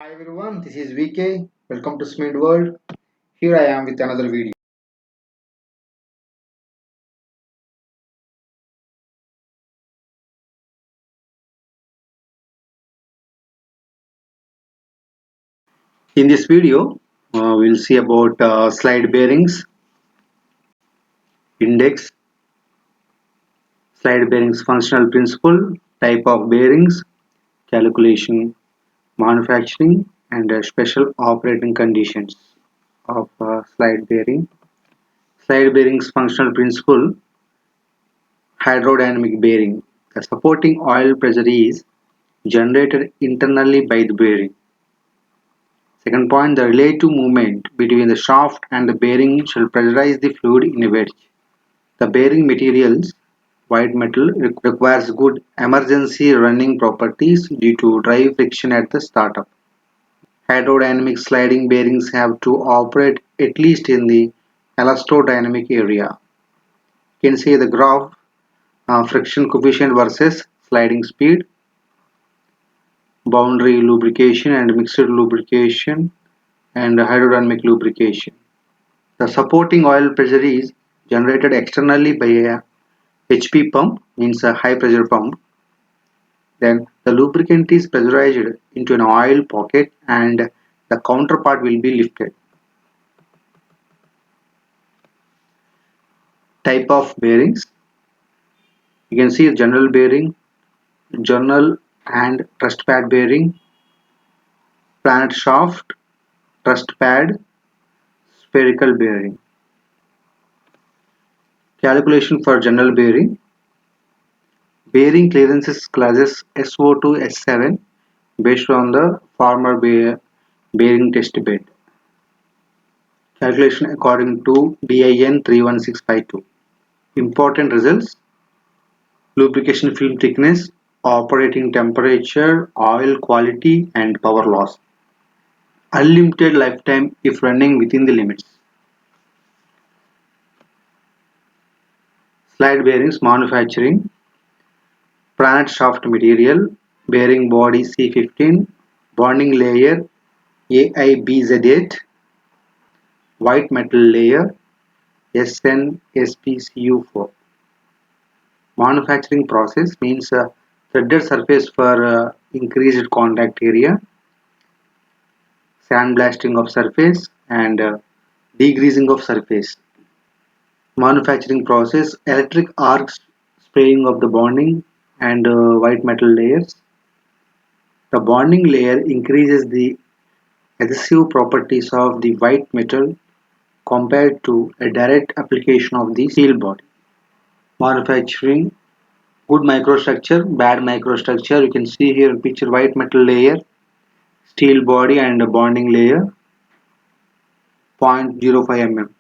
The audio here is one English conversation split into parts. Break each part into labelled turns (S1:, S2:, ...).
S1: Hi everyone, this is VK. Welcome to Smid World. Here I am with another video. In this video, we'll see about slide bearings, index, slide bearings functional principle, type of bearings, calculation, manufacturing, and special operating conditions of slide bearing. Slide bearings functional principle, hydrodynamic bearing. The supporting oil pressure is generated internally by the bearing. Second point, the relative movement between the shaft and the bearing shall pressurize the fluid in a wedge. The bearing materials, white metal, requires good emergency running properties due to dry friction at the startup. Hydrodynamic sliding bearings have to operate at least in the elastodynamic area. You can see the graph, friction coefficient versus sliding speed, boundary lubrication and mixed lubrication, and hydrodynamic lubrication. The supporting oil pressure is generated externally by a HP pump, means a high pressure pump. Then the lubricant is pressurized into an oil pocket and the counterpart will be lifted. Type of bearings. You can see general bearing, journal and truss pad bearing, planet shaft, truss pad, spherical bearing. Calculation for general bearing. Bearing clearances classes SO2 S7 based on the former bearing test bed. Calculation according to DIN 31652. Important results: lubrication film thickness, operating temperature, oil quality, and power loss. Unlimited lifetime if running within the limits. Slide bearings manufacturing. Planet shaft material, bearing body C15, bonding layer AIBZ8, white metal layer SNSPCU4. Manufacturing process means threaded surface for increased contact area, sandblasting of surface, and degreasing of surface. Manufacturing process, electric arc spraying of the bonding and white metal layers. The bonding layer increases the adhesive properties of the white metal compared to a direct application of the steel body. Manufacturing, good microstructure, bad microstructure. You can see here in picture white metal layer, steel body and a bonding layer 0.05 mm.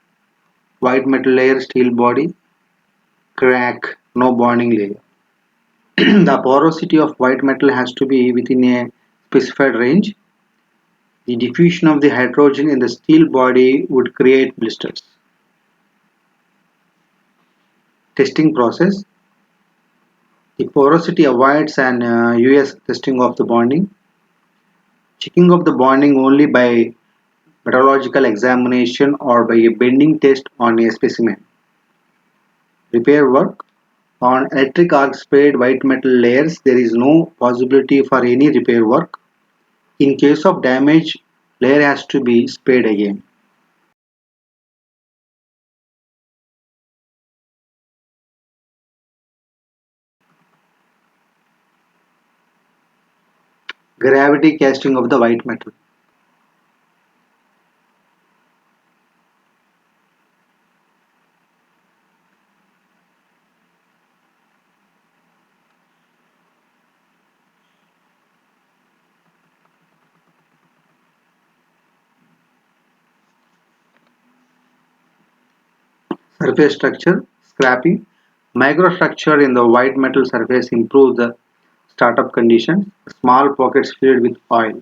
S1: White metal layer, steel body, crack, no bonding layer. The porosity of white metal has to be within a specified range. The diffusion of the hydrogen in the steel body would create blisters. Testing process. The porosity avoids an US testing of the bonding. Checking of the bonding only by metallurgical examination or by a bending test on a specimen. Repair work. On electric arc sprayed white metal layers, there is no possibility for any repair work. In case of damage, layer has to be sprayed again. Gravity casting of the white metal. Surface structure, scrapping. Microstructure in the white metal surface improves the startup conditions. Small pockets filled with oil.